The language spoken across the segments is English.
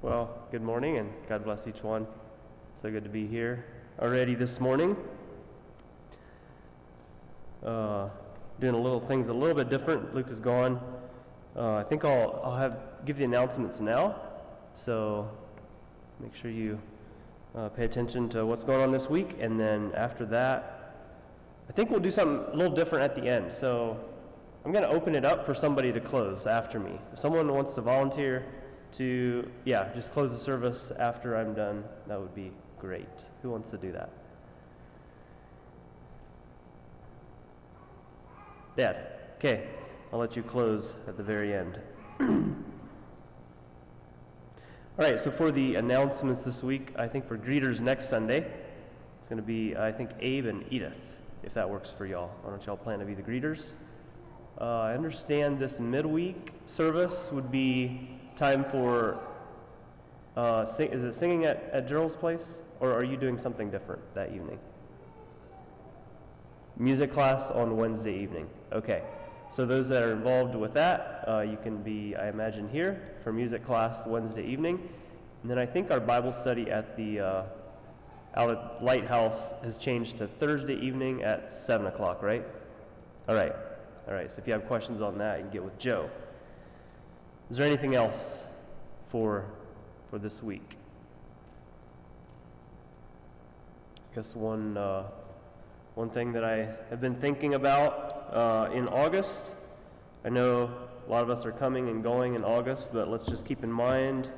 Well, good morning and God bless each one. So good to be here already this morning. Doing things a little bit different. Luke is gone. I think I'll give the announcements now. So make sure you pay attention to what's going on this week, and then after that, I think we'll do something a little different at the end. So I'm going to open it up for somebody to close after me. If someone wants to volunteer to, just close the service after I'm done, that would be great. Who wants to do that? Dad. Okay, I'll let you close at the very end. All right, so for the announcements this week, I think for greeters next Sunday, it's going to be, I think, Abe and Edith, if that works for y'all. Why don't y'all plan to be the greeters? I understand this midweek service would be time for, is it singing at Gerald's place, or are you doing something different that evening? Music class on Wednesday evening. Okay, so those that are involved with that, you can be, I imagine, here for music class Wednesday evening. And then I think our Bible study at the out at Lighthouse has changed to Thursday evening at 7 o'clock, right? All right, so if you have questions on that, you can get with Joe. Is there anything else for this week? I guess one thing that I have been thinking about in August, I know a lot of us are coming and going in August, but let's just keep in mind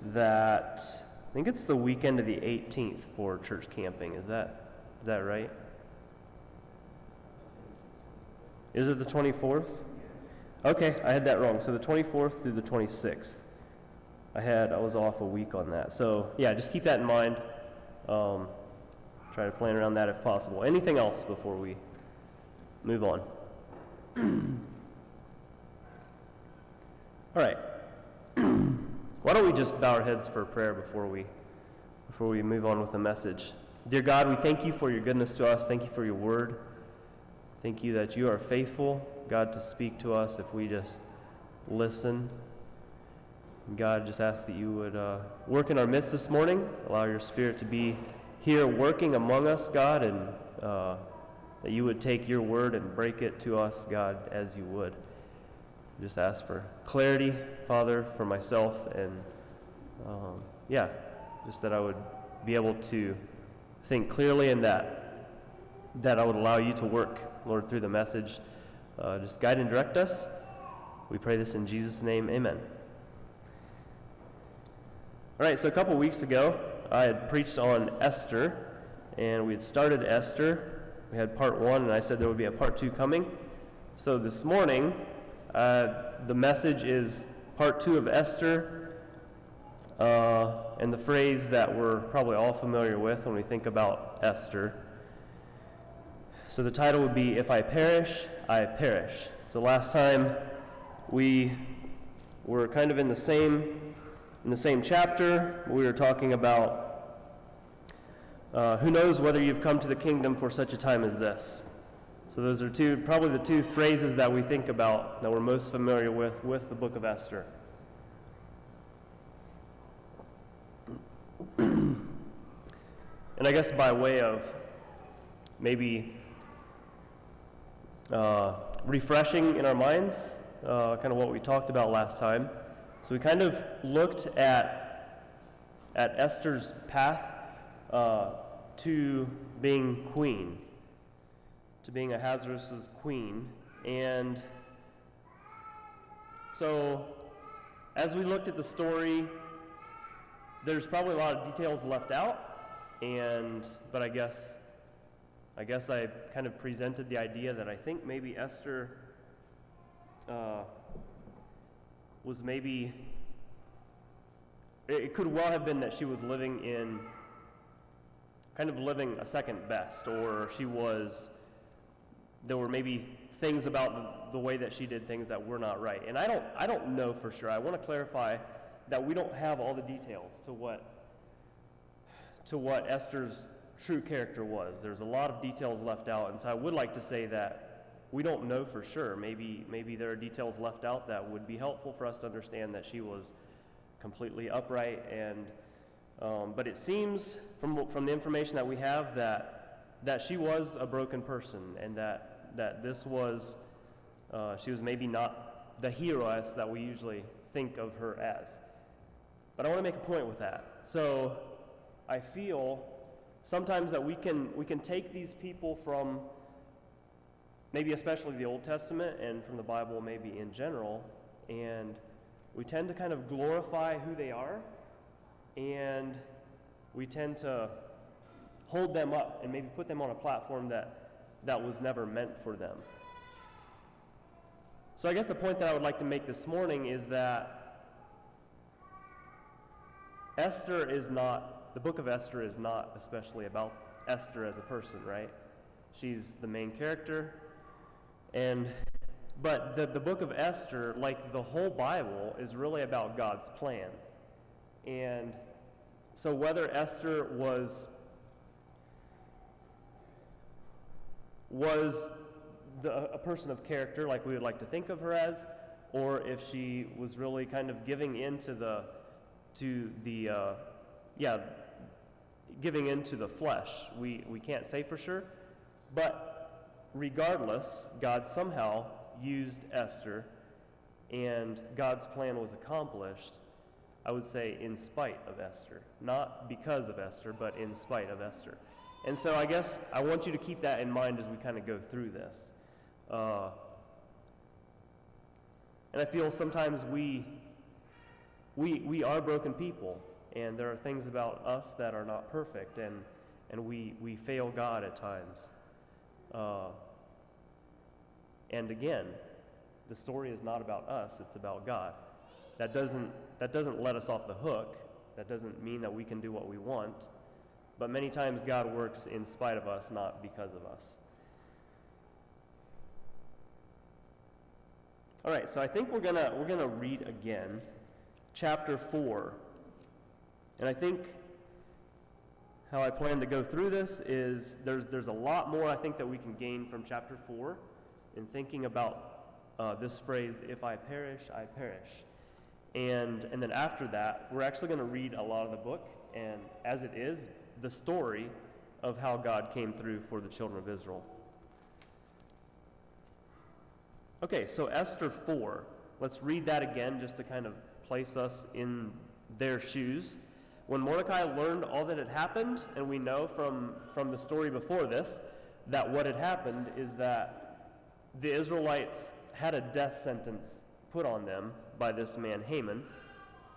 that I think it's the weekend of the 18th for church camping. Is that right? Is it the 24th? Okay, I had that wrong. So the 24th through the 26th. I was off a week on that. So yeah, just keep that in mind. Try to plan around that if possible. Anything else before we move on? All right. Why don't we just bow our heads for a prayer before we move on with the message? Dear God, we thank you for your goodness to us. Thank you for your word. Thank you that you are faithful, God, to speak to us if we just listen. And God, just ask that you would work in our midst this morning. Allow your Spirit to be here working among us, God, and that you would take your word and break it to us, God, as you would. Just ask for clarity, Father, for myself, and just that I would be able to think clearly, and that I would allow you to work, Lord, through the message. Just guide and direct us. We pray this in Jesus' name, amen. All right, so a couple weeks ago, I had preached on Esther, and we had started Esther. We had part 1, and I said there would be a part 2 coming. So this morning, the message is part 2 of Esther, and the phrase that we're probably all familiar with when we think about Esther. So the title would be, If I Perish, I Perish. So last time we were kind of in the same chapter. We were talking about who knows whether you've come to the kingdom for such a time as this. So those are probably the two phrases that we think about, that we're most familiar with the book of Esther. And I guess by way of maybe refreshing in our minds, kind of what we talked about last time. So we kind of looked at Esther's path to being queen, to being Ahasuerus' queen. And so as we looked at the story, there's probably a lot of details left out, but I guess I kind of presented the idea that I think maybe Esther was it could well have been that she was living a second best, or there were maybe things about the way that she did things that were not right. And I don't know for sure. I want to clarify that we don't have all the details to what Esther's true character was. There's a lot of details left out, and so I would like to say that we don't know for sure. Maybe there are details left out that would be helpful for us to understand that she was completely upright, and but it seems from the information that we have that she was a broken person, and that this was she was maybe not the heroess that we usually think of her as. But I want to make a point with that. So I feel sometimes that we can take these people from maybe especially the Old Testament and from the Bible maybe in general, and we tend to kind of glorify who they are, and we tend to hold them up and maybe put them on a platform that was never meant for them. So I guess the point that I would like to make this morning is that the book of Esther is not especially about Esther as a person, right? She's the main character, but the book of Esther, like the whole Bible, is really about God's plan. And so whether Esther was a person of character like we would like to think of her as, or if she was really kind of giving into giving into the flesh, we can't say for sure. But regardless, God somehow used Esther, and God's plan was accomplished, I would say, in spite of Esther. Not because of Esther, but in spite of Esther. And so I guess I want you to keep that in mind as we kind of go through this. And I feel sometimes we are broken people, and there are things about us that are not perfect, and we fail God at times. And again, the story is not about us, it's about God. That doesn't let us off the hook. That doesn't mean that we can do what we want. But many times God works in spite of us, not because of us. All right, so I think we're gonna read again chapter 4. And I think how I plan to go through this is there's a lot more I think that we can gain from chapter 4 in thinking about this phrase, if I perish, I perish. And then after that, we're actually going to read a lot of the book, and as it is, the story of how God came through for the children of Israel. Okay, so Esther 4. Let's read that again just to kind of place us in their shoes. When Mordecai learned all that had happened, and we know from the story before this, that what had happened is that the Israelites had a death sentence put on them by this man Haman,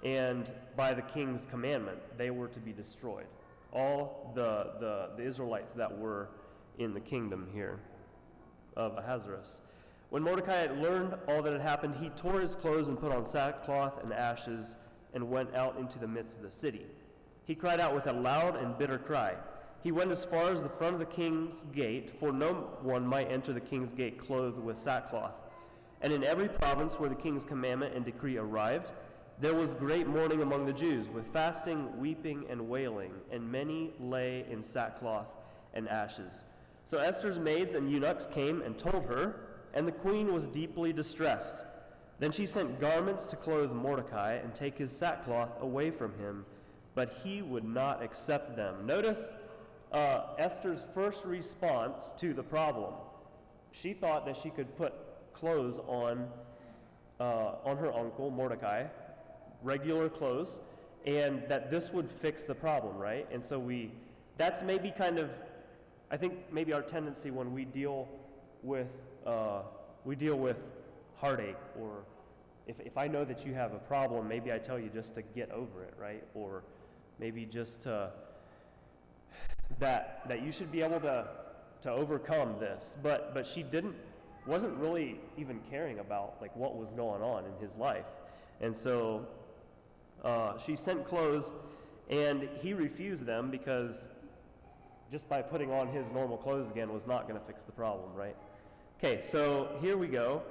and by the king's commandment, they were to be destroyed. All the Israelites that were in the kingdom here of Ahasuerus. When Mordecai had learned all that had happened, he tore his clothes and put on sackcloth and ashes and went out into the midst of the city. He cried out with a loud and bitter cry. He went as far as the front of the king's gate, for no one might enter the king's gate clothed with sackcloth. And in every province where the king's commandment and decree arrived, there was great mourning among the Jews, with fasting, weeping, and wailing, and many lay in sackcloth and ashes. So Esther's maids and eunuchs came and told her, and the queen was deeply distressed. Then she sent garments to clothe Mordecai and take his sackcloth away from him, but he would not accept them. Notice Esther's first response to the problem. She thought that she could put clothes on her uncle Mordecai, regular clothes, and that this would fix the problem, right? And so that's maybe kind of, I think maybe our tendency when we deal with heartache, or if I know that you have a problem, maybe I tell you just to get over it, right? Or maybe just that you should be able to overcome this. But she wasn't really even caring about like what was going on in his life. And so she sent clothes, and he refused them because just by putting on his normal clothes again was not going to fix the problem, right? Okay, so here we go.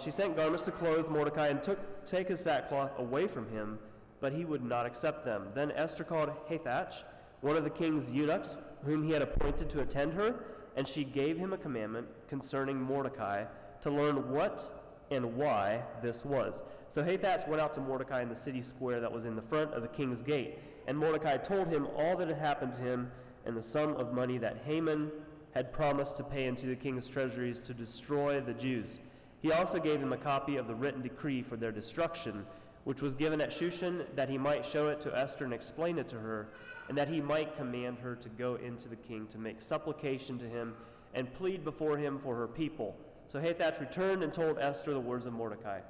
She sent garments to clothe Mordecai and take his sackcloth away from him, but he would not accept them. Then Esther called Hathach, one of the king's eunuchs, whom he had appointed to attend her, and she gave him a commandment concerning Mordecai to learn what and why this was. So Hathach went out to Mordecai in the city square that was in the front of the king's gate. And Mordecai told him all that had happened to him and the sum of money that Haman had promised to pay into the king's treasuries to destroy the Jews. He also gave him a copy of the written decree for their destruction, which was given at Shushan, that he might show it to Esther and explain it to her, and that he might command her to go into the king to make supplication to him and plead before him for her people. So Hathach returned and told Esther the words of Mordecai.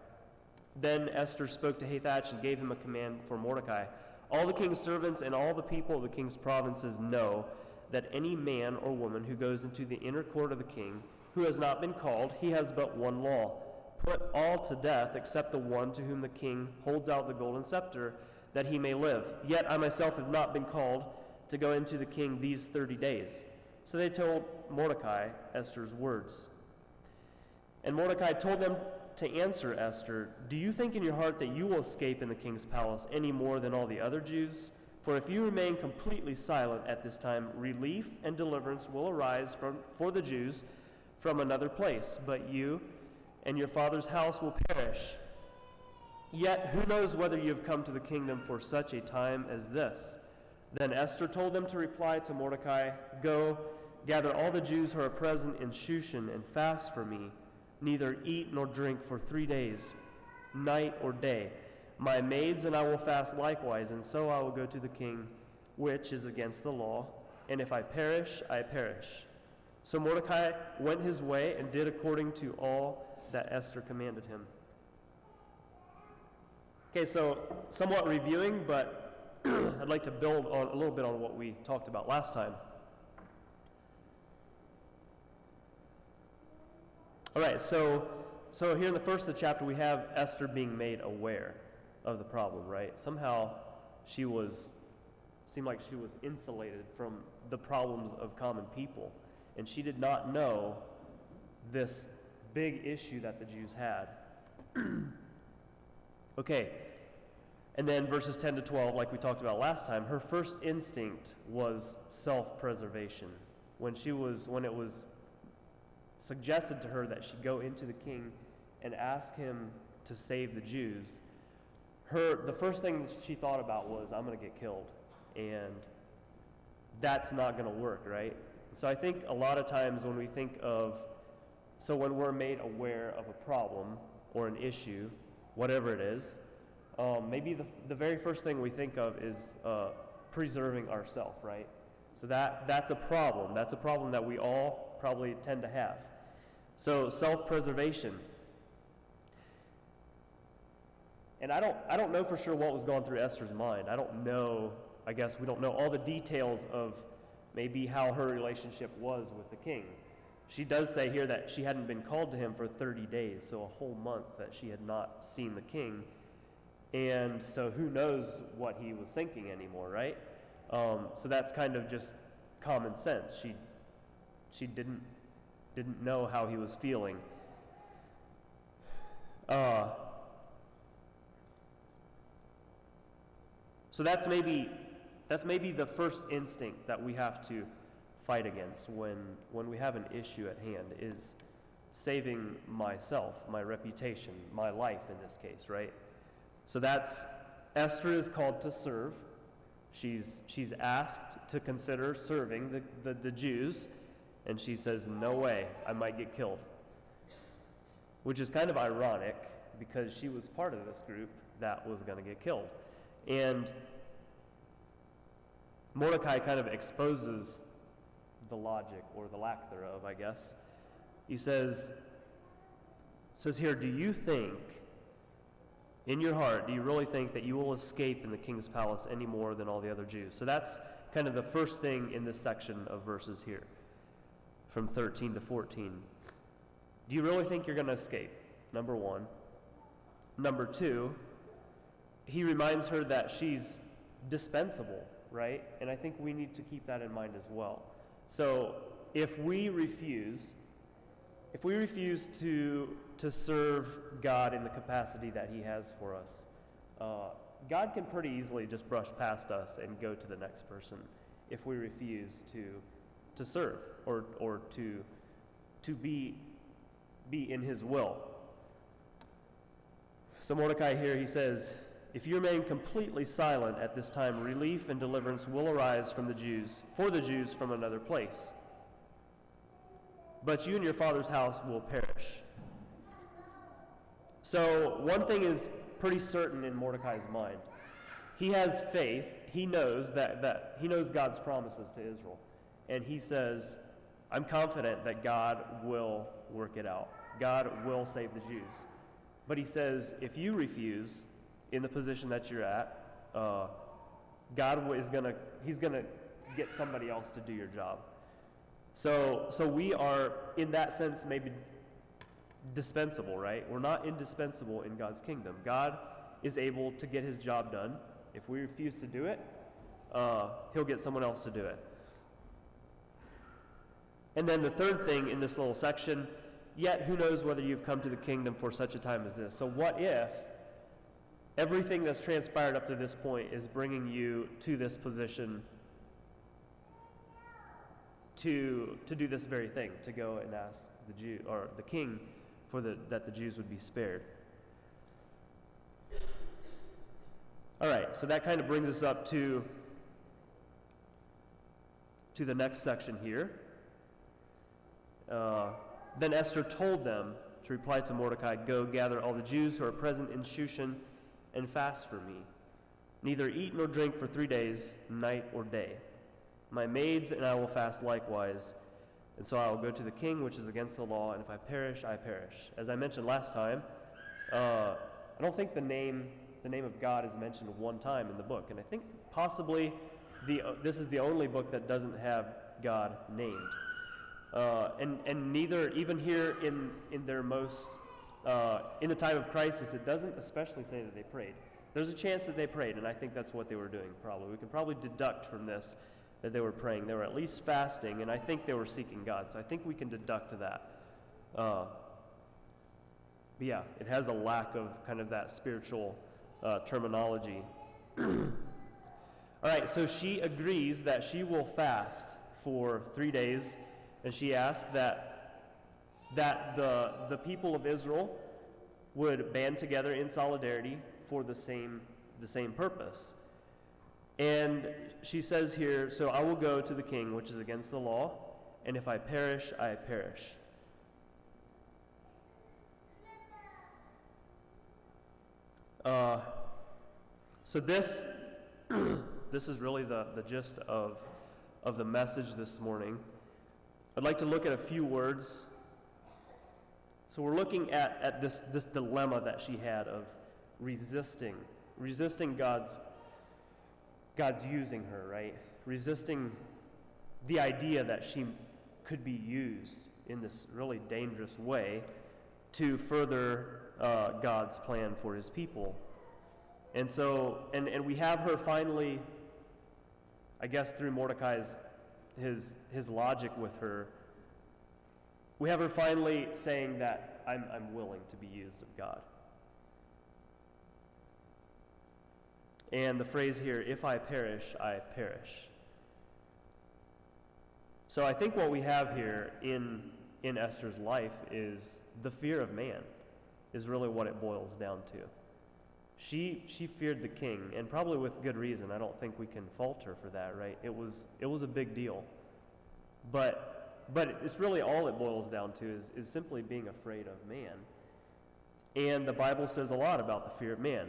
Then Esther spoke to Hathach and gave him a command for Mordecai. All the king's servants and all the people of the king's provinces know that any man or woman who goes into the inner court of the king, who has not been called, he has but one law: put all to death except the one to whom the king holds out the golden scepter, that he may live. Yet I myself have not been called to go into the king these 30 days. So they told Mordecai Esther's words. And Mordecai told them to answer Esther, "Do you think in your heart that you will escape in the king's palace any more than all the other Jews? For if you remain completely silent at this time, relief and deliverance will arise for the Jews from another place, but you and your father's house will perish. Yet who knows whether you have come to the kingdom for such a time as this?" Then Esther told them to reply to Mordecai, "Go, gather all the Jews who are present in Shushan and fast for me. Neither eat nor drink for 3 days, night or day. My maids and I will fast likewise, and so I will go to the king, which is against the law. And if I perish, I perish." So Mordecai went his way and did according to all that Esther commanded him. Okay, so somewhat reviewing, but I'd like to build on a little bit on what we talked about last time. All right, so here in the first of the chapter, we have Esther being made aware of the problem, right? Somehow seemed like she was insulated from the problems of common people, and she did not know this big issue that the Jews had. Okay, and then verses 10 to 12, like we talked about last time, her first instinct was self-preservation. When it was suggested to her that she go into the king and ask him to save the Jews, the first thing she thought about was, I'm going to get killed, and that's not going to work, right? So I think a lot of times when when we're made aware of a problem or an issue, whatever it is, maybe the very first thing we think of is preserving ourselves, right? So that's a problem. That's a problem that we all probably tend to have. So self-preservation. And I don't know for sure what was going through Esther's mind. I guess we don't know all the details of maybe how her relationship was with the king. She does say here that she hadn't been called to him for 30 days, so a whole month that she had not seen the king. And so who knows what he was thinking anymore, right? So that's kind of just common sense. She didn't know how he was feeling. So that's maybe the first instinct that we have to fight against when we have an issue at hand, is saving myself, my reputation, my life in this case, right? So that's, Esther is called to serve. She's asked to consider serving the Jews, and she says, no way, I might get killed. Which is kind of ironic, because she was part of this group that was going to get killed. And Mordecai kind of exposes the logic, or the lack thereof, I guess. He says here, do you think, in your heart, do you really think that you will escape in the king's palace any more than all the other Jews? So that's kind of the first thing in this section of verses here, from 13 to 14. Do you really think you're going to escape? Number one. Number two, he reminds her that she's dispensable, right? And I think we need to keep that in mind as well. So if we refuse to serve God in the capacity that he has for us, God can pretty easily just brush past us and go to the next person if we refuse to serve or to be in his will. So Mordecai here, he says, if you remain completely silent at this time, relief and deliverance will arise from the Jews, for the Jews from another place. But you and your father's house will perish. So one thing is pretty certain in Mordecai's mind. He has faith. He knows that he knows God's promises to Israel. And he says, I'm confident that God will work it out. God will save the Jews. But he says, if you refuse in the position that you're at, God is he's gonna get somebody else to do your job. So we are, in that sense, maybe dispensable, right? We're not indispensable in God's kingdom. God is able to get his job done. If we refuse to do it, he'll get someone else to do it. And then the third thing in this little section, yet who knows whether you've come to the kingdom for such a time as this. So what if everything that's transpired up to this point is bringing you to this position to do this very thing, to go and ask the Jew or the king that the Jews would be spared. All right, so that kind of brings us up to the next section here. Then Esther told them to reply to Mordecai, go gather all the Jews who are present in Shushan and fast for me. Neither eat nor drink for 3 days, night or day. My maids and I will fast likewise. And so I will go to the king, which is against the law, and if I perish, I perish. As I mentioned last time, I don't think the name of God is mentioned one time in the book. And I think possibly this is the only book that doesn't have God named. And neither, even here in their most, in the time of crisis, it doesn't especially say that they prayed. There's a chance that they prayed, and I think that's what they were doing probably. We can probably deduct from this that they were praying. They were at least fasting, and I think they were seeking God. So I think we can deduct that. But yeah, it has a lack of kind of that spiritual terminology. All right, so she agrees that she will fast for 3 days, and she asks that the people of Israel would band together in solidarity for the same purpose. And she says here, so I will go to the king, which is against the law, and if I perish, I perish. So this is really the gist of the message this morning. I'd like to look at a few words. So we're looking at this dilemma that she had of resisting God's using her, right? Resisting the idea that she could be used in this really dangerous way to further God's plan for his people. And so, and we have her finally, I guess through Mordecai's his logic with her, we have her finally saying that I'm willing to be used of God. And the phrase here, if I perish, I perish. So I think what we have here in Esther's life is the fear of man is really what it boils down to. She feared the king, and probably with good reason. I don't think we can fault her for that, right? It was a big deal. But it's really all it boils down to is simply being afraid of man. And the Bible says a lot about the fear of man.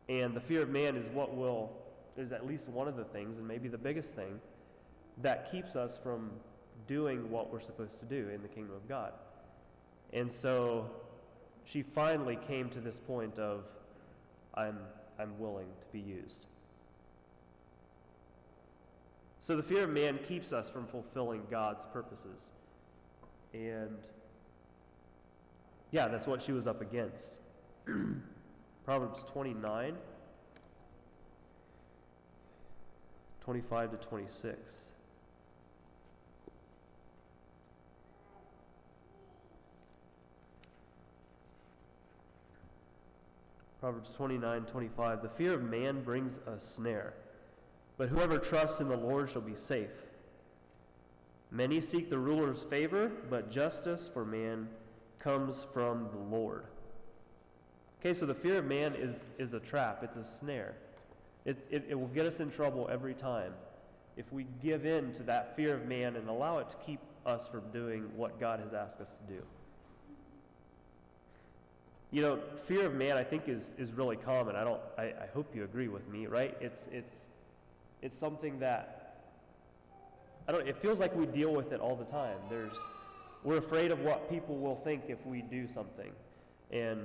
And the fear of man is at least one of the things, and maybe the biggest thing, that keeps us from doing what we're supposed to do in the kingdom of God. And so she finally came to this point of, I'm willing to be used. So the fear of man keeps us from fulfilling God's purposes. And yeah, that's what she was up against. Proverbs 29, 25 to 26. Proverbs 29, 25. The fear of man brings a snare, but whoever trusts in the Lord shall be safe. Many seek the ruler's favor, but justice for man comes from the Lord. Okay, so the fear of man is a trap. It's a snare. It will get us in trouble every time if we give in to that fear of man and allow it to keep us from doing what God has asked us to do. You know, fear of man, I think, is really common. I hope you agree with me, right? It's something that it feels like we deal with it all the time. We're afraid of what people will think if we do something, and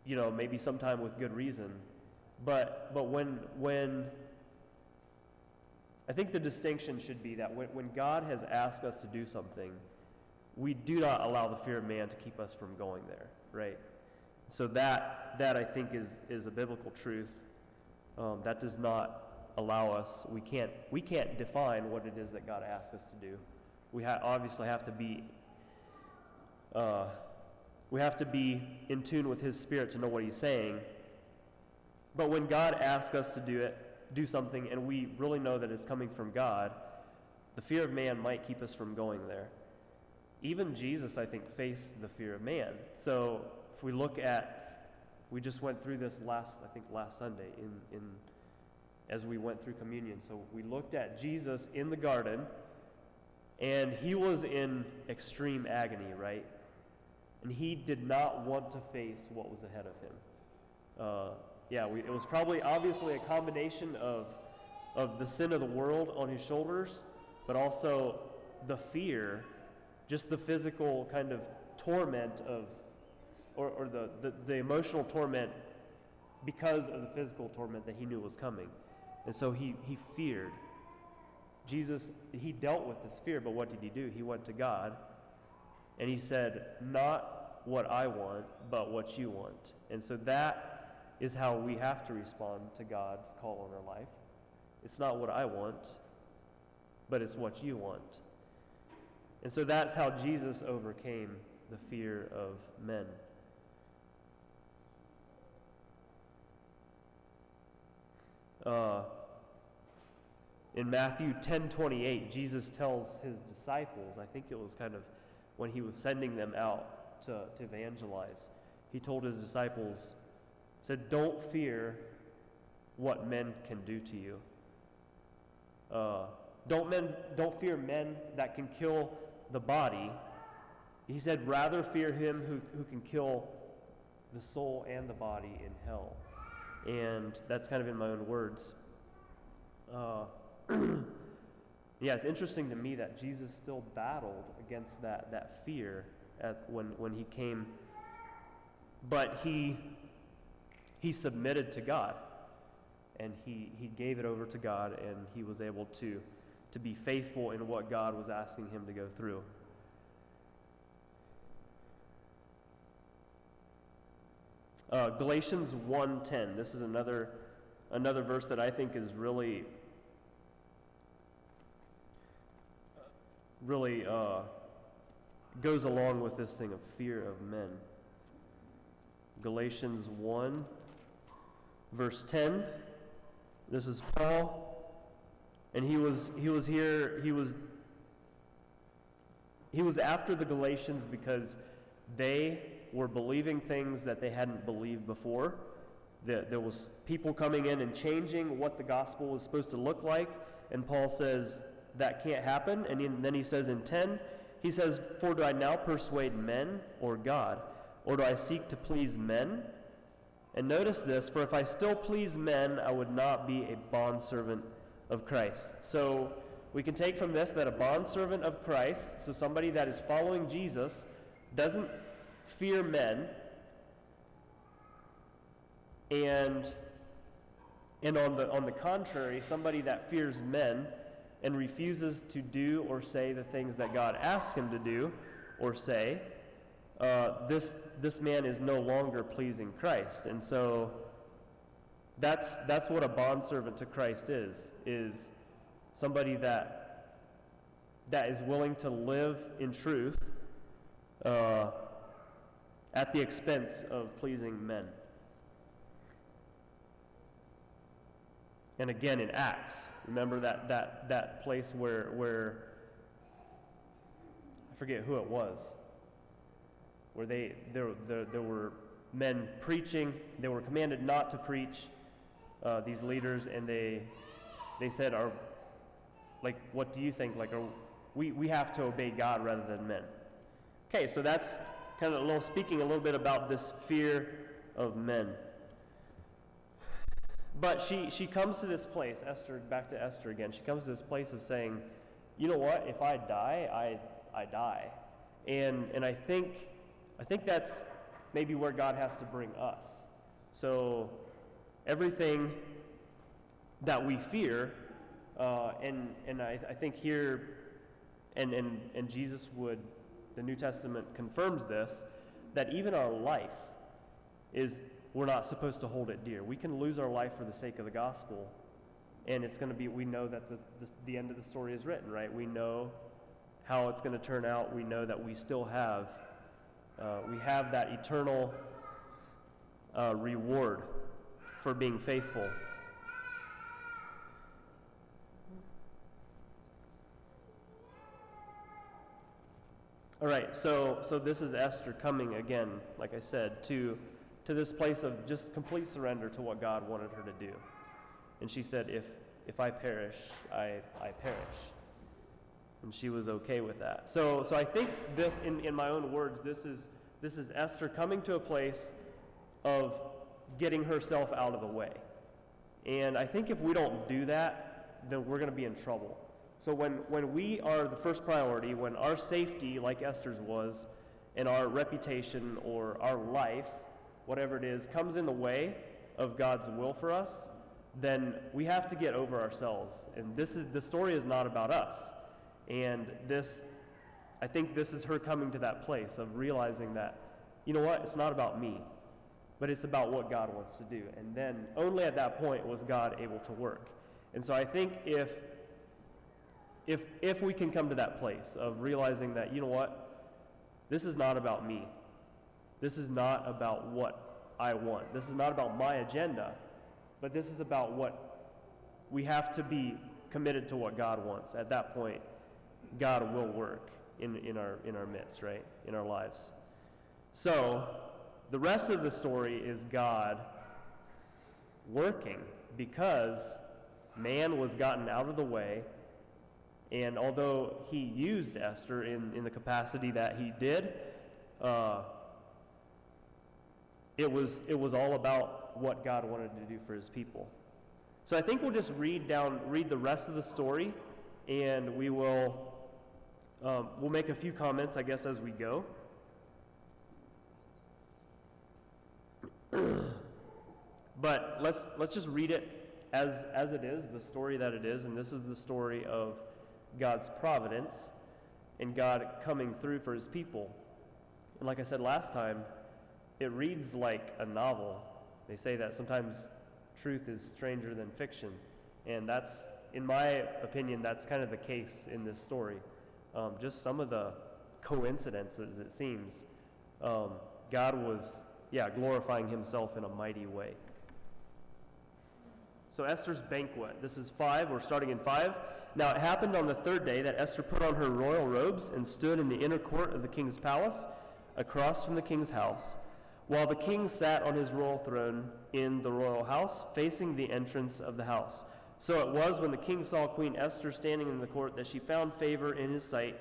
you know, maybe sometime with good reason. But when I think the distinction should be that when God has asked us to do something, we do not allow the fear of man to keep us from going there, right? So that I think is a biblical truth. That does not allow us. We can't define what it is that God asks us to do. We obviously have to be. We have to be in tune with His Spirit to know what He's saying. But when God asks us to do something, and we really know that it's coming from God, the fear of man might keep us from going there. Even Jesus, I think, faced the fear of man. So if we look at, we just went through this last Sunday as we went through communion. So we looked at Jesus in the garden, and He was in extreme agony, right? And He did not want to face what was ahead of Him. It was probably obviously a combination of the sin of the world on His shoulders, but also the fear, just the physical kind of torment or the emotional torment because of the physical torment that He knew was coming. And so he feared. Jesus, He dealt with this fear, but what did He do? He went to God, and He said, not what I want, but what you want. And so that is how we have to respond to God's call on our life. It's not what I want, but it's what you want. And so that's how Jesus overcame the fear of men. In Matthew 10:28, Jesus tells His disciples, I think it was kind of when He was sending them out to evangelize, He told His disciples, said, don't fear what men can do to you. Don't fear men that can kill the body. He said, rather fear Him who can kill the soul and the body in hell. And that's kind of in my own words. It's interesting to me that Jesus still battled against that fear when He came, but he submitted to God, and he gave it over to God, and He was able to be faithful in what God was asking Him to go through. Galatians 1:10. This is another verse that I think is really goes along with this thing of fear of men. Galatians 1, verse 10. This is Paul, and he was after the Galatians because they were believing things that they hadn't believed before. There was people coming in and changing what the gospel was supposed to look like, and Paul says that can't happen. And then he says in 10, he says, for do I now persuade men or God, or do I seek to please men? And notice this, for if I still please men, I would not be a bondservant of Christ. So we can take from this that a bondservant of Christ, so somebody that is following Jesus, doesn't fear men, and on the contrary, somebody that fears men and refuses to do or say the things that God asks him to do or say, this man is no longer pleasing Christ. And so that's what a bondservant to Christ is somebody that is willing to live in truth at the expense of pleasing men. And again, in Acts, remember that place where I forget who it was, where there were men preaching. They were commanded not to preach, these leaders, and they said, what do you think? We have to obey God rather than men. Okay, so that's kind of speaking a little bit about this fear of men. But she comes to this place, Esther, back to Esther again. She comes to this place of saying, you know what? If I die, I die. And I think that's maybe where God has to bring us. So everything that we fear, and I think here, and Jesus would, the New Testament confirms this, that even our life we're not supposed to hold it dear. We can lose our life for the sake of the gospel, and it's going to be, we know that the end of the story is written, right? We know how it's going to turn out. We know that we still have that eternal reward for being faithful. All right, so this is Esther coming again, like I said, to this place of just complete surrender to what God wanted her to do. And she said, if I perish, I perish. And she was okay with that. So I think this, in my own words, this is Esther coming to a place of getting herself out of the way. And I think if we don't do that, then we're going to be in trouble. So when we are the first priority, when our safety, like Esther's was, and our reputation or our life, whatever it is, comes in the way of God's will for us, then we have to get over ourselves. And the story is not about us. And I think this is her coming to that place of realizing that, you know what, it's not about me, but it's about what God wants to do. And then only at that point was God able to work. And so I think if we can come to that place of realizing that, you know what, this is not about me. This is not about what I want. This is not about my agenda, but this is about what we have to be committed to what God wants. At that point, God will work in our midst, right? In our lives. So the rest of the story is God working because man was gotten out of the way. And although he used Esther in the capacity that he did, it was all about what God wanted to do for his people. So I think we'll just read the rest of the story, and we'll make a few comments, I guess, as we go. But let's just read it as it is, the story that it is, and this is the story of God's providence and God coming through for his people. And like I said last time, it reads like a novel. They say that sometimes truth is stranger than fiction, and that's, in my opinion, that's kind of the case in this story. Just some of the coincidences, it seems. God was, glorifying himself in a mighty way. So Esther's banquet. This is 5. We're starting in 5. Now it happened on the 3rd day that Esther put on her royal robes and stood in the inner court of the king's palace, across from the king's house, while the king sat on his royal throne in the royal house, facing the entrance of the house. So it was when the king saw Queen Esther standing in the court that she found favor in his sight,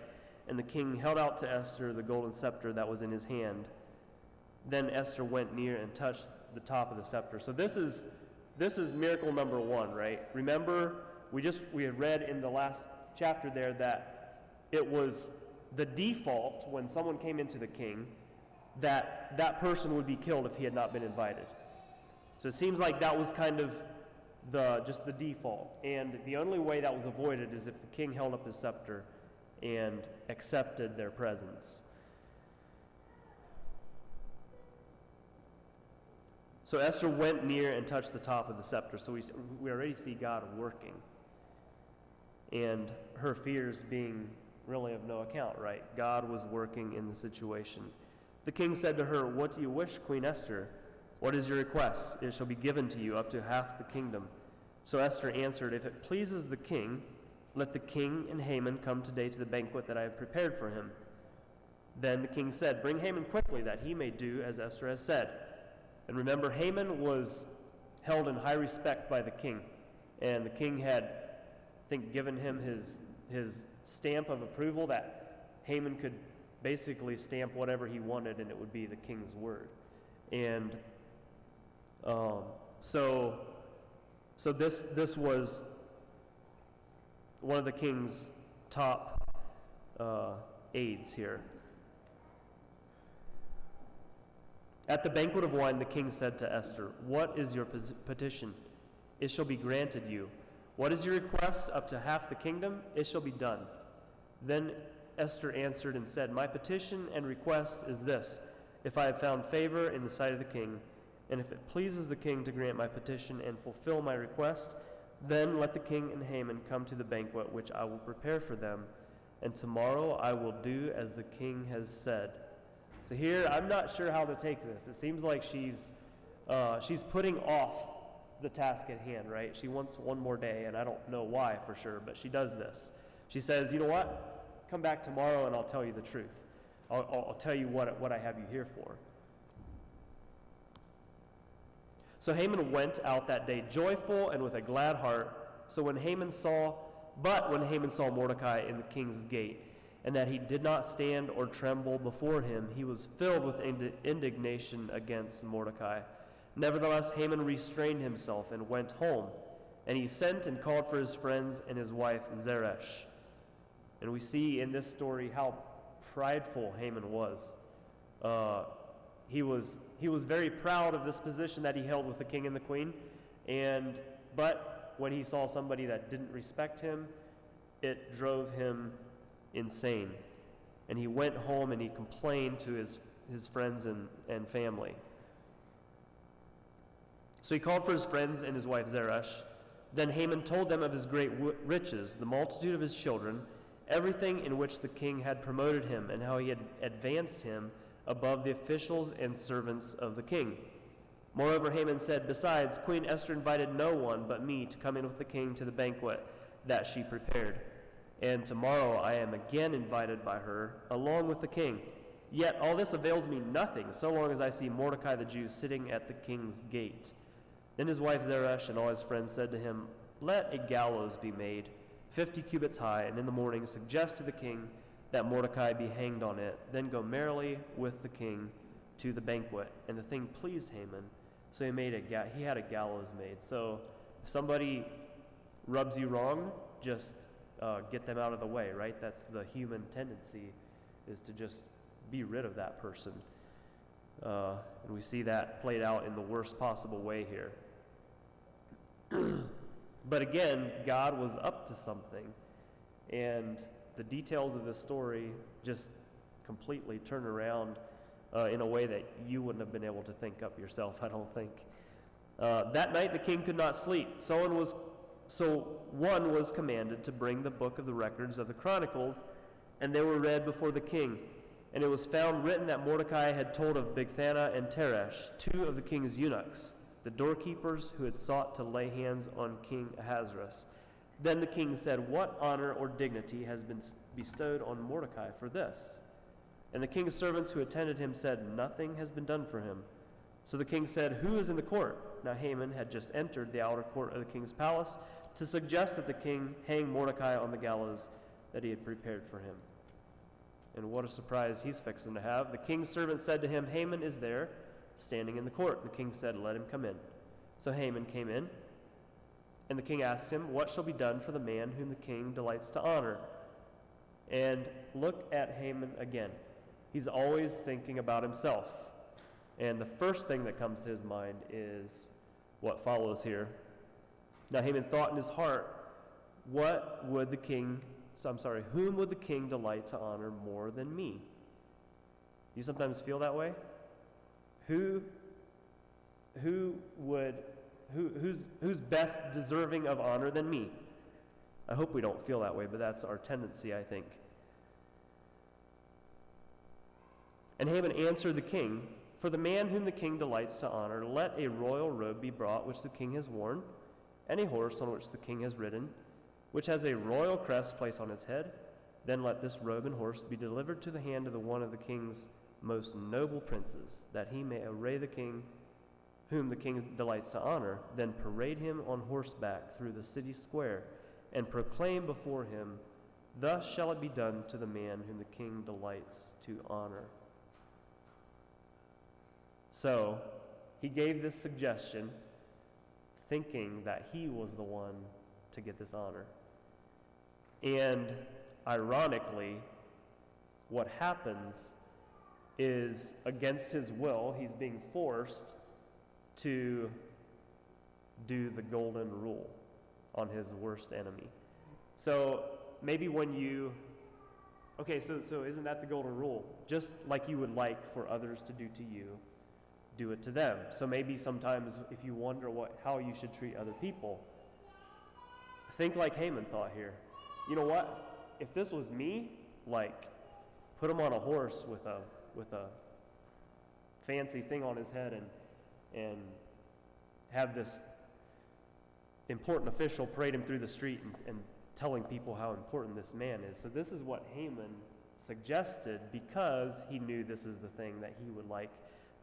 and the king held out to Esther the golden scepter that was in his hand. Then Esther went near and touched the top of the scepter. So this is miracle number 1, right? Remember, we had read in the last chapter there that it was the default when someone came into the king that person would be killed if he had not been invited. So it seems like that was kind of just the default. And the only way that was avoided is if the king held up his scepter and accepted their presence. So Esther went near and touched the top of the scepter. So we already see God working. And her fears being really of no account, right? God was working in the situation. The king said to her, "What do you wish, Queen Esther? What is your request? It shall be given to you, up to half the kingdom." So Esther answered, "If it pleases the king, let the king and Haman come today to the banquet that I have prepared for him." Then the king said, "Bring Haman quickly, that he may do as Esther has said." And remember, Haman was held in high respect by the king. And the king had, I think, given him his stamp of approval that Haman could basically stamp whatever he wanted and it would be the king's word. And so this was one of the king's top aides here. At the banquet of wine, the king said to Esther, "What is your petition? It shall be granted you. What is your request? Up to half the kingdom? It shall be done." Then Esther answered and said, "My petition and request is this: if I have found favor in the sight of the king, and if it pleases the king to grant my petition and fulfill my request, then let the king and Haman come to the banquet which I will prepare for them, and tomorrow I will do as the king has said." So here, I'm not sure how to take this. It seems like she's putting off the task at hand, right? She wants one more day, and I don't know why for sure, but she does this. She says, "You know what? Come back tomorrow and I'll tell you the truth. I'll tell you what I have you here for." So Haman went out that day joyful and with a glad heart. But when Haman saw Mordecai in the king's gate, and that he did not stand or tremble before him, he was filled with indignation against Mordecai. Nevertheless, Haman restrained himself and went home, and he sent and called for his friends and his wife Zeresh. And we see in this story how prideful Haman was. He was very proud of this position that he held with the king and the queen, but when he saw somebody that didn't respect him, it drove him insane. And he went home and he complained to his friends and family. So he called for his friends and his wife Zeresh. Then Haman told them of his great riches, the multitude of his children, everything in which the king had promoted him, and how he had advanced him above the officials and servants of the king. Moreover, Haman said, "Besides, Queen Esther invited no one but me to come in with the king to the banquet that she prepared. And tomorrow I am again invited by her, along with the king. Yet all this avails me nothing, so long as I see Mordecai the Jew sitting at the king's gate." Then his wife Zeresh and all his friends said to him, "Let a gallows be made, 50 cubits high, and in the morning suggest to the king that Mordecai be hanged on it. Then go merrily with the king to the banquet." And the thing pleased Haman, so he had a gallows made. So if somebody rubs you wrong, just get them out of the way, right? That's the human tendency, is to just be rid of that person. And we see that played out in the worst possible way here. But again, God was up to something, and the details of this story just completely turn around in a way that you wouldn't have been able to think up yourself, I don't think. That night the king could not sleep. So one was commanded to bring the book of the records of the Chronicles, and they were read before the king. And it was found written that Mordecai had told of Bigthana and Teresh, two of the king's eunuchs, the doorkeepers who had sought to lay hands on King Ahasuerus. Then the king said, "What honor or dignity has been bestowed on Mordecai for this?" And the king's servants who attended him said, "Nothing has been done for him." So the king said, "Who is in the court?" Now Haman had just entered the outer court of the king's palace to suggest that the king hang Mordecai on the gallows that he had prepared for him. And what a surprise he's fixing to have. The king's servant said to him, "Haman is there, standing in the court." The king said, "Let him come in." So Haman came in, and the king asked him, "What shall be done for the man whom the king delights to honor?" And look at Haman again. He's always thinking about himself. And the first thing that comes to his mind is what follows here. Now Haman thought in his heart, whom would the king delight to honor more than me? You sometimes feel that way? Who's best deserving of honor than me? I hope we don't feel that way, but that's our tendency, I think. And Haman answered the king, "For the man whom the king delights to honor, let a royal robe be brought which the king has worn, and a horse on which the king has ridden, which has a royal crest placed on its head. Then let this robe and horse be delivered to the hand of one of the king's most noble princes, that he may array the king whom the king delights to honor, then parade him on horseback through the city square, and proclaim before him, thus shall it be done to the man whom the king delights to honor. So, he gave this suggestion, thinking that he was the one to get this honor. And ironically, what happens is, against his will, he's being forced to do the golden rule on his worst enemy. So maybe when you, so isn't that the golden rule? Just like you would like for others to do to you, do it to them. So maybe sometimes if you wonder how you should treat other people, think like Haman thought here. You know what? If this was me, like, put him on a horse with a fancy thing on his head and have this important official parade him through the street and telling people how important this man is. So this is what Haman suggested because he knew this is the thing that he would like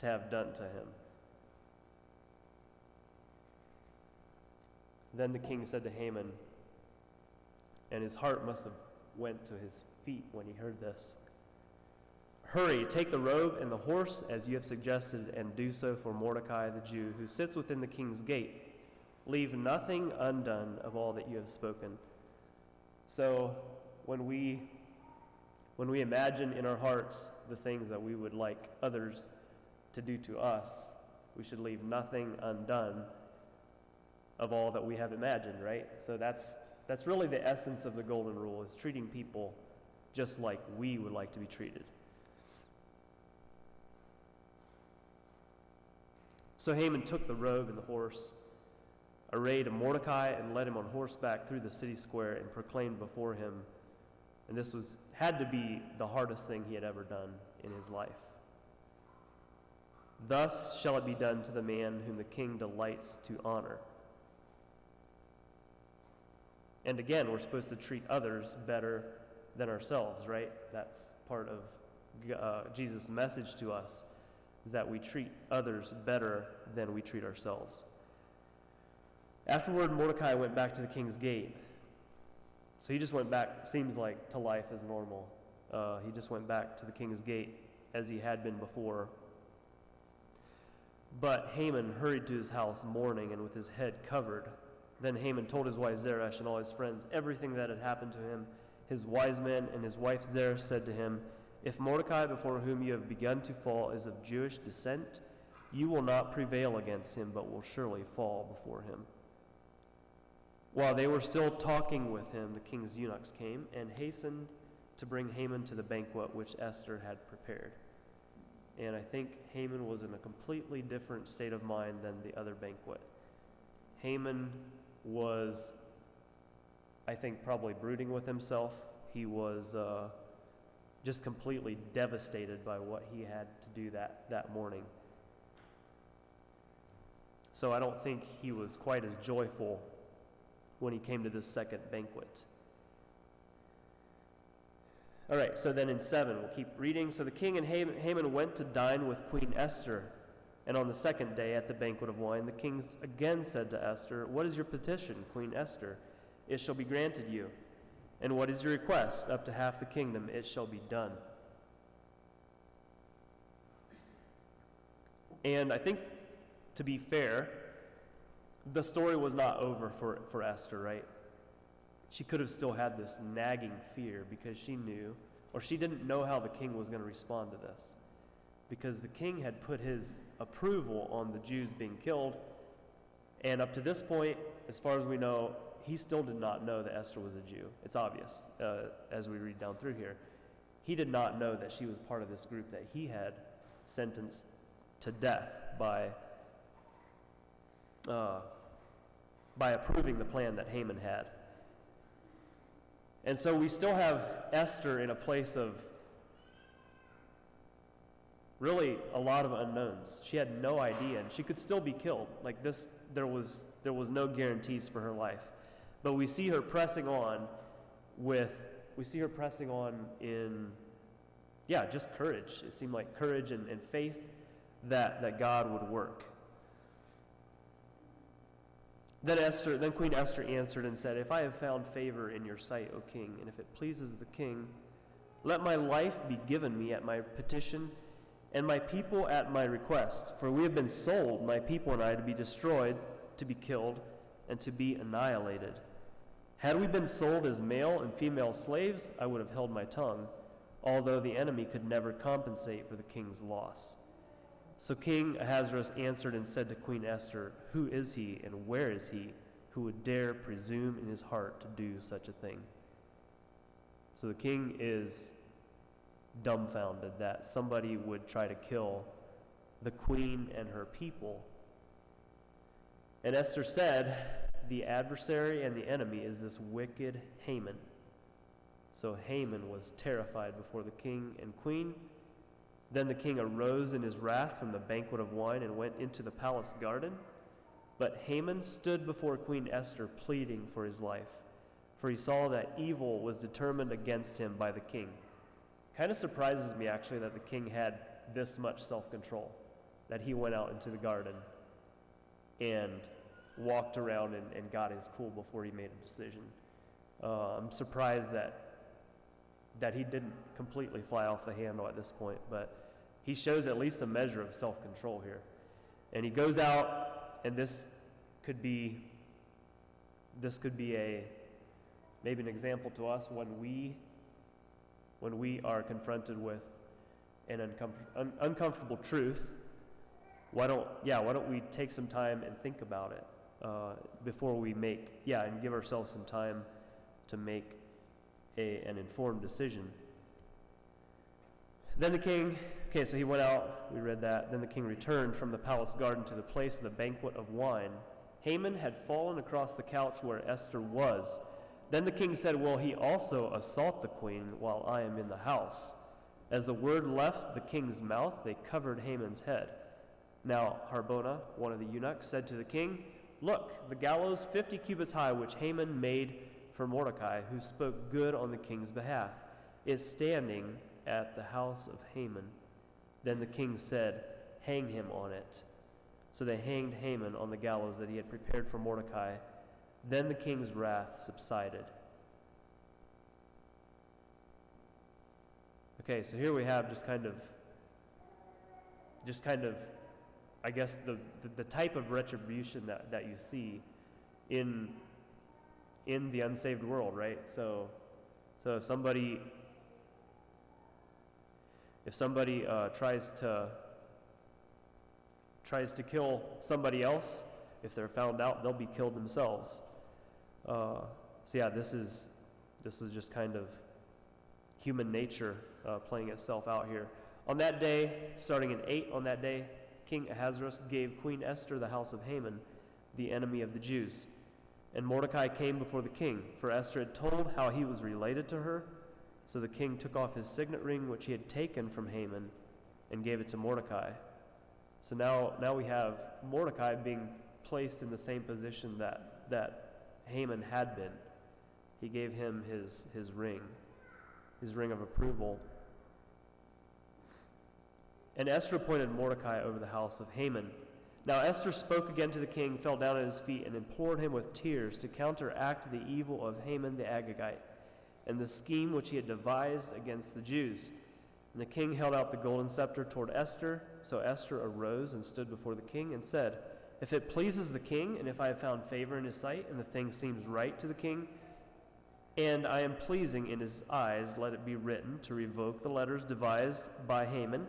to have done to him. Then the king said to Haman, and his heart must have went to his feet when he heard this, "Hurry, take the robe and the horse as you have suggested, and do so for Mordecai the Jew, who sits within the king's gate. Leave nothing undone of all that you have spoken." So when we imagine in our hearts the things that we would like others to do to us, we should leave nothing undone of all that we have imagined, right? So that's really the essence of the golden rule, is treating people just like we would like to be treated. So Haman took the robe and the horse, arrayed Mordecai, and led him on horseback through the city square and proclaimed before him. And this had to be the hardest thing he had ever done in his life. "Thus shall it be done to the man whom the king delights to honor." And again, we're supposed to treat others better than ourselves, right? That's part of Jesus' message to us, is that we treat others better than we treat ourselves. Afterward, Mordecai went back to the king's gate. So he just went back, seems like, to life as normal. He just went back to the king's gate as he had been before. But Haman hurried to his house mourning and with his head covered. Then Haman told his wife Zeresh and all his friends everything that had happened to him. His wise men and his wife Zeresh said to him, "If Mordecai, before whom you have begun to fall, is of Jewish descent, you will not prevail against him, but will surely fall before him." While they were still talking with him, the king's eunuchs came and hastened to bring Haman to the banquet which Esther had prepared. And I think Haman was in a completely different state of mind than the other banquet. Haman was, I think, probably brooding with himself. He was just completely devastated by what he had to do that morning. So I don't think he was quite as joyful when he came to this second banquet. All right, so then in 7, we'll keep reading. So the king and Haman went to dine with Queen Esther. And on the second day at the banquet of wine, the king again said to Esther, "What is your petition, Queen Esther? It shall be granted you. And what is your request? Up to half the kingdom, it shall be done." And I think, to be fair, the story was not over for Esther, right? She could have still had this nagging fear because she knew, or she didn't know how the king was going to respond to this. Because the king had put his approval on the Jews being killed, and up to this point, as far as we know, he still did not know that Esther was a Jew. It's obvious as we read down through here. He did not know that she was part of this group that he had sentenced to death by approving the plan that Haman had. And so we still have Esther in a place of really a lot of unknowns. She had no idea, and she could still be killed. Like this, there was no guarantees for her life. But we see her pressing on in just courage. It seemed like courage and faith that God would work. Then Queen Esther answered and said, "If I have found favor in your sight, O king, and if it pleases the king, let my life be given me at my petition, and my people at my request. For we have been sold, my people and I, to be destroyed, to be killed, and to be annihilated. Had we been sold as male and female slaves, I would have held my tongue, although the enemy could never compensate for the king's loss." So King Ahasuerus answered and said to Queen Esther, "Who is he, and where is he, who would dare presume in his heart to do such a thing?" So the king is dumbfounded that somebody would try to kill the queen and her people. And Esther said, "The adversary and the enemy is this wicked Haman." So Haman was terrified before the king and queen. Then the king arose in his wrath from the banquet of wine and went into the palace garden. But Haman stood before Queen Esther pleading for his life, for he saw that evil was determined against him by the king. Kind of surprises me, actually, that the king had this much self-control, that he went out into the garden and walked around and got his cool before he made a decision. I'm surprised that he didn't completely fly off the handle at this point, but he shows at least a measure of self-control here. And he goes out, and this could be maybe an example to us when we are confronted with an uncomfortable truth. Why don't we take some time and think about it before we and give ourselves some time to make an informed decision. Then the king, so he went out, we read that. Then the king returned from the palace garden to the place of the banquet of wine. Haman had fallen across the couch where Esther was. Then the king said, "Will he also assault the queen while I am in the house?" As the word left the king's mouth, they covered Haman's head. Now Harbona, one of the eunuchs, said to the king, "Look, the gallows 50 cubits high, which Haman made for Mordecai, who spoke good on the king's behalf, is standing at the house of Haman." Then the king said, "Hang him on it." So they hanged Haman on the gallows that he had prepared for Mordecai. Then the king's wrath subsided. Okay, so here we have just kind of, I guess, the type of retribution that you see in the unsaved world, right? So if somebody tries to kill somebody else, if they're found out, they'll be killed themselves. This is just kind of human nature playing itself out here. On that day, starting in 8, on that day, King Ahasuerus gave Queen Esther the house of Haman, the enemy of the Jews. And Mordecai came before the king, for Esther had told how he was related to her. So the king took off his signet ring, which he had taken from Haman, and gave it to Mordecai. So now we have Mordecai being placed in the same position that Haman had been. He gave him his ring of approval. And Esther appointed Mordecai over the house of Haman. Now Esther spoke again to the king, fell down at his feet, and implored him with tears to counteract the evil of Haman the Agagite, and the scheme which he had devised against the Jews. And the king held out the golden scepter toward Esther. So Esther arose and stood before the king and said, "If it pleases the king, and if I have found favor in his sight, and the thing seems right to the king, and I am pleasing in his eyes, let it be written to revoke the letters devised by Haman,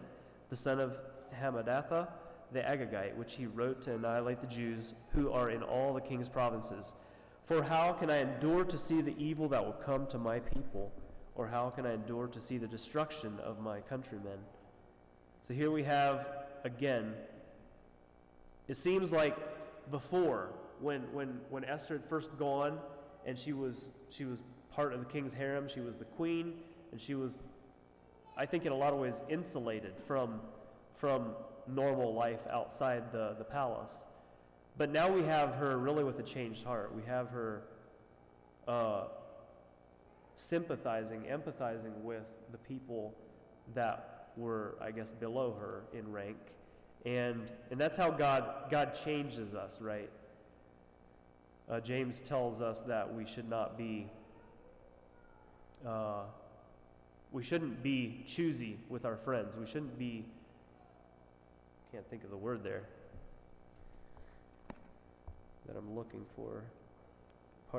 the son of Hammedatha, the Agagite, which he wrote to annihilate the Jews who are in all the king's provinces. For how can I endure to see the evil that will come to my people? Or how can I endure to see the destruction of my countrymen?" So here we have, again, it seems like before, when Esther had first gone, and she was part of the king's harem, she was the queen, and she was, I think in a lot of ways, insulated from normal life outside the palace. But now we have her really with a changed heart. We have her sympathizing, empathizing with the people that were, I guess, below her in rank. And that's how God changes us, right? James tells us that we should not be, we shouldn't be choosy with our friends. We shouldn't be, can't think of the word there that I'm looking for.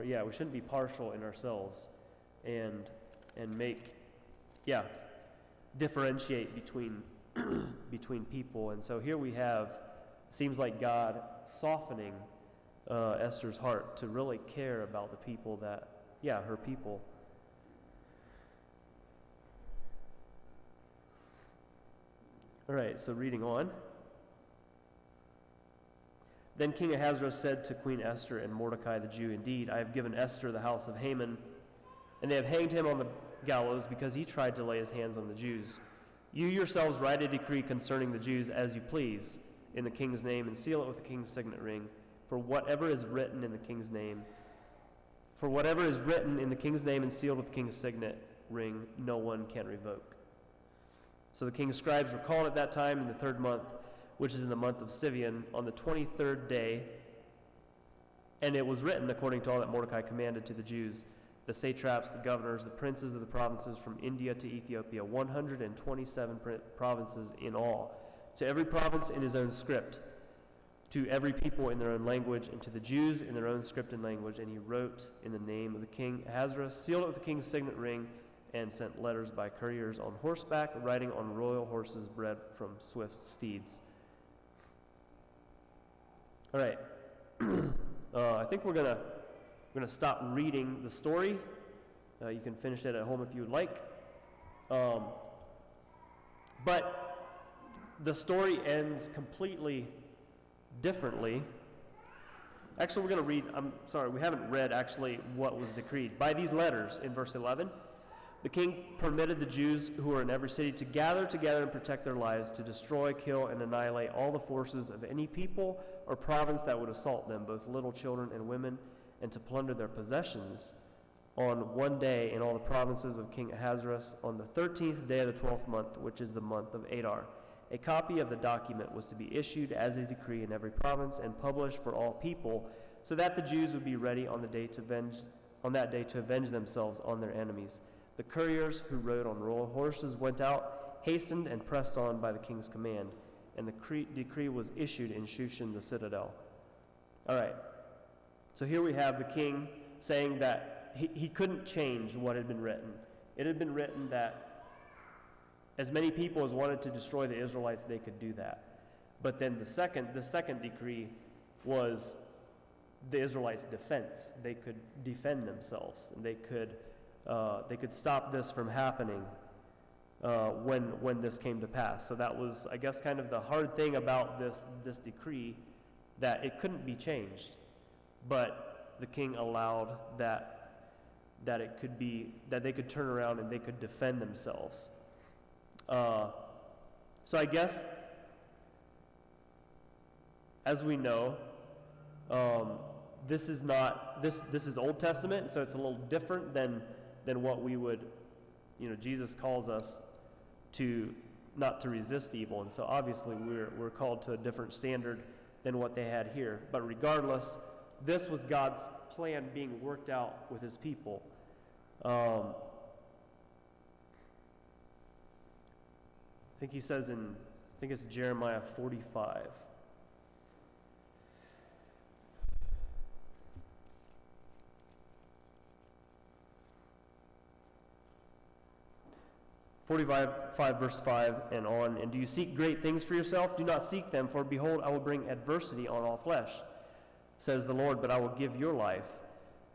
Yeah, we shouldn't be partial in ourselves and make, differentiate between between people. And so here we have, seems like God softening Esther's heart to really care about the people that, her people. All right, so reading on. Then King Ahasuerus said to Queen Esther and Mordecai the Jew, "Indeed, I have given Esther the house of Haman, and they have hanged him on the gallows because he tried to lay his hands on the Jews. You yourselves write a decree concerning the Jews as you please, in the king's name, and seal it with the king's signet ring. For whatever is written in the king's name, and sealed with the king's signet ring, no one can revoke." So the king's scribes were called at that time in the 3rd month, which is in the month of Sivian, on the 23rd day. And it was written according to all that Mordecai commanded to the Jews, the satraps, the governors, the princes of the provinces from India to Ethiopia, 127 provinces in all, to every province in his own script, to every people in their own language, and to the Jews in their own script and language. And he wrote in the name of the king Ahasuerus, sealed it with the king's signet ring, and sent letters by couriers on horseback, riding on royal horses bred from swift steeds. All right, I think we're gonna stop reading the story. You can finish it at home if you would like. But the story ends completely differently. Actually, we're going to read, I'm sorry, we haven't read actually what was decreed. By these letters, in verse 11, the king permitted the Jews who were in every city to gather together and protect their lives, to destroy, kill, and annihilate all the forces of any people or province that would assault them, both little children and women, and to plunder their possessions on one day in all the provinces of King Ahasuerus on the 13th day of the 12th month, which is the month of Adar. A copy of the document was to be issued as a decree in every province and published for all people, so that the Jews would be ready on that day to avenge themselves on their enemies. The couriers who rode on royal horses went out, hastened, and pressed on by the king's command, and the decree was issued in Shushan the citadel. All right, so here we have the king saying that he couldn't change what had been written. It had been written that as many people as wanted to destroy the Israelites, they could do that. But then the second decree was the Israelites' defense. They could defend themselves, and they could stop this from happening when this came to pass. So that was, I guess, kind of the hard thing about this decree, that it couldn't be changed. But the king allowed that it could be, that they could turn around and they could defend themselves. So I guess, as we know, this is Old Testament, so it's a little different than what we would, Jesus calls us to not to resist evil, and so obviously we're called to a different standard than what they had here. But regardless, this was God's plan being worked out with his people. I think he says I think it's Jeremiah 45. Verse 5 and on. And do you seek great things for yourself? Do not seek them, for behold, I will bring adversity on all flesh, says the Lord, but I will give your life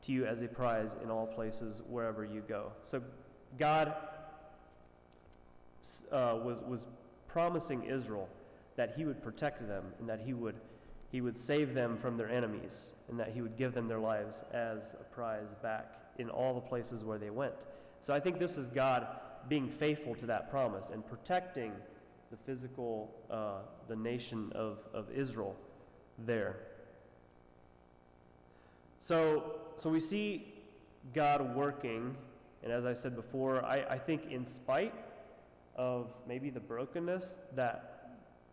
to you as a prize in all places wherever you go. So God was promising Israel that he would protect them, and that he would save them from their enemies, and that he would give them their lives as a prize back in all the places where they went. So I think this is God being faithful to that promise and protecting the physical, the nation of Israel there. So we see God working, and as I said before, I think in spite of maybe the brokenness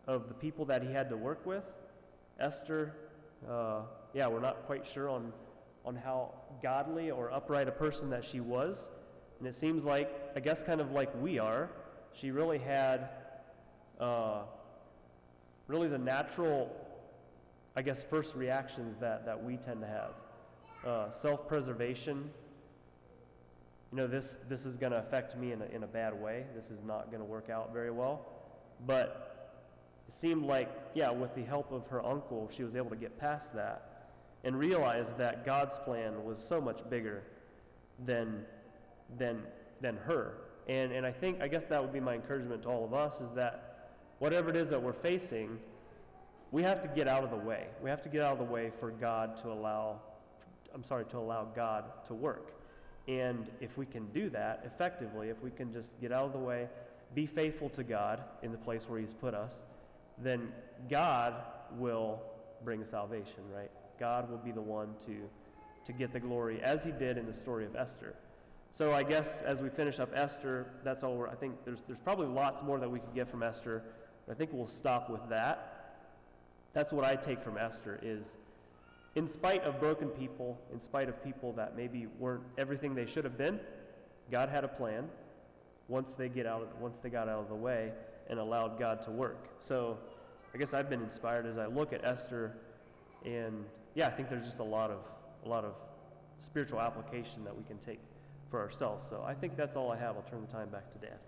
of the people that he had to work with, Esther, we're not quite sure on on how godly or upright a person that she was. And it seems like, I guess kind of like we are, she really had really the natural, I guess, first reactions that we tend to have. Self-preservation. You know, this is going to affect me in a bad way. This is not going to work out very well. But it seemed like, yeah, with the help of her uncle, she was able to get past that and realize that God's plan was so much bigger than her. And I guess that would be my encouragement to all of us, is that whatever it is that we're facing, we have to get out of the way. We have to get out of the way for God to allow God to work. And if we can do that effectively, if we can just get out of the way, be faithful to God in the place where He's put us, then God will bring salvation, right? God will be the one to get the glory, as He did in the story of Esther. So I guess as we finish up Esther, that's all I think there's probably lots more that we could get from Esther, but I think we'll stop with that. That's what I take from Esther is, in spite of broken people, in spite of people that maybe weren't everything they should have been, God had a plan once they got out of the way and allowed God to work. So I guess I've been inspired as I look at Esther, and yeah, I think there's just a lot of spiritual application that we can take for ourselves. So I think that's all I have. I'll turn the time back to Dad.